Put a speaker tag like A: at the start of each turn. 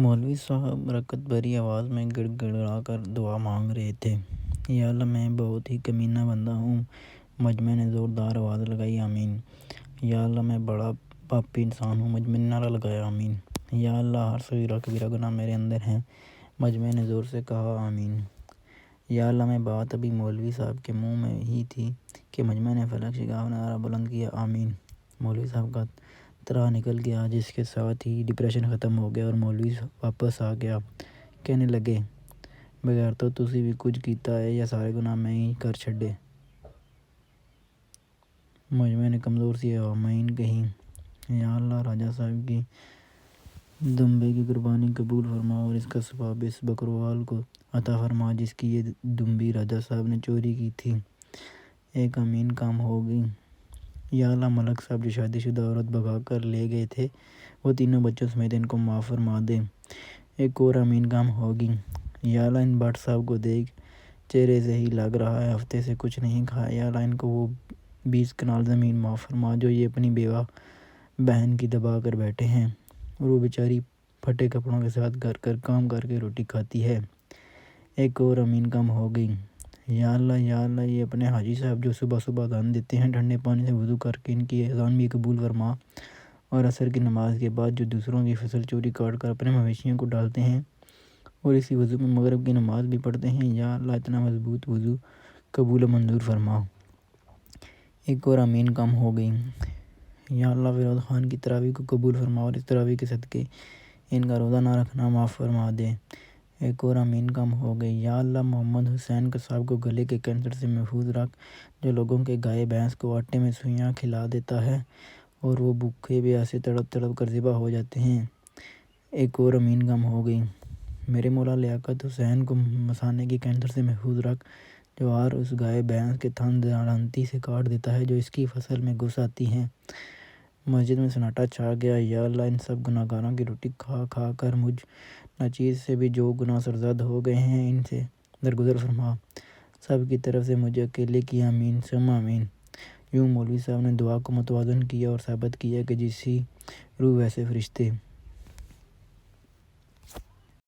A: مولوی صاحب رکعت بھری آواز میں گڑ گڑا کر دعا مانگ رہے تھے۔ یا اللہ، میں بہت ہی کمینہ بندہ ہوں۔ مجمع نے زوردار آواز لگائی، آمین۔ یا اللہ، میں بڑا پاپی انسان ہوں۔ مجمع نے نعرہ لگایا، آمین۔ یا اللہ، ہر صغیرہ کبیرہ گناہ میرے اندر ہیں۔ مجمع نے زور سے کہا، آمین۔ یا اللہ، میں بات ابھی مولوی صاحب کے منہ میں ہی تھی کہ مجمع نے فلک شگاف نعرہ بلند کیا، آمین۔ مولوی صاحب کا ترا نکل گیا، جس کے ساتھ ہی ڈپریشن ختم ہو گیا اور مولوی واپس آ گیا۔ کہنے لگے، بغیر تو تسی بھی کچھ کیتا ہے یا سارے گناہ میں ہی کر چھڈے۔ مجمع نے کمزور سی آمین کہی۔ یا اللہ، راجہ صاحب کی دمبے کی قربانی قبول فرما اور اس کا ثواب اس بکروال کو عطا فرما جس کی یہ دمبی راجہ صاحب نے چوری کی تھی۔ ایک آمین کام ہو گئی۔ یا اللہ، ملک صاحب جو شادی شدہ عورت بھگا کر لے گئے تھے، وہ تینوں بچوں سمیت ان کو معاف فرما دے۔ ایک اور آمین کام ہوگی۔ یا اللہ، ان بٹ صاحب کو دیکھ چہرے سے ہی لگ رہا ہے ہفتے سے کچھ نہیں کھایا۔ یا اللہ، ان کو وہ 20 کنال زمین معاف فرما جو یہ اپنی بیوہ بہن کی دبا کر بیٹھے ہیں اور وہ بیچاری پھٹے کپڑوں کے ساتھ گھر کام کر کے روٹی کھاتی ہے۔ ایک اور آمین کام ہو گئی۔ یا اللہ، یا اللہ، یہ اپنے حاجی صاحب جو صبح صبح اذان دیتے ہیں، ٹھنڈے پانی سے وضو کر کے ان کی اذان بھی قبول فرما اور عصر کی نماز کے بعد جو دوسروں کی فصل چوری کاٹ کر اپنے مویشیوں کو ڈالتے ہیں اور اسی وضو میں مغرب کی نماز بھی پڑھتے ہیں، یا اللہ، اتنا مضبوط وضو قبول و منظور فرما۔ ایک اور آمین کام ہو گئی۔ یا اللہ، فیروز خان کی تراویح کو قبول فرما اور اس تراویح کے صدقے ان کا روزہ نہ رکھنا معاف فرما دے۔ ایک اور آمین کام ہو گئی۔ یا اللہ، محمد حسین صاحب کو گلے کے کینسر سے محفوظ رکھ، جو لوگوں کے گائے بھینس کو آٹے میں سوئیاں کھلا دیتا ہے اور وہ بھوکے پیاسے تڑپ تڑپ کر ذبح ہو جاتے ہیں۔ ایک اور آمین کام ہو گئی۔ میرے مولا لیاقت حسین کو مثانے کے کینسر سے محفوظ رکھ، جو ہر اس گائے بھینس کے تھن دانتی سے کاٹ دیتا ہے جو اس کی فصل میں گھس آتی ہیں۔ مسجد میں سناٹا چھا گیا۔ یا اللہ، ان سب گناہ گاروں کی روٹی کھا کھا کر مجھ ناچیز سے بھی جو گناہ سرزد ہو گئے ہیں، ان سے درگزر فرما۔ سب کی طرف سے مجھے اکیلے کی آمین ثم آمین۔ یوں مولوی صاحب نے دعا کو متوازن کیا اور ثابت کیا کہ جیسی روح ویسے فرشتے۔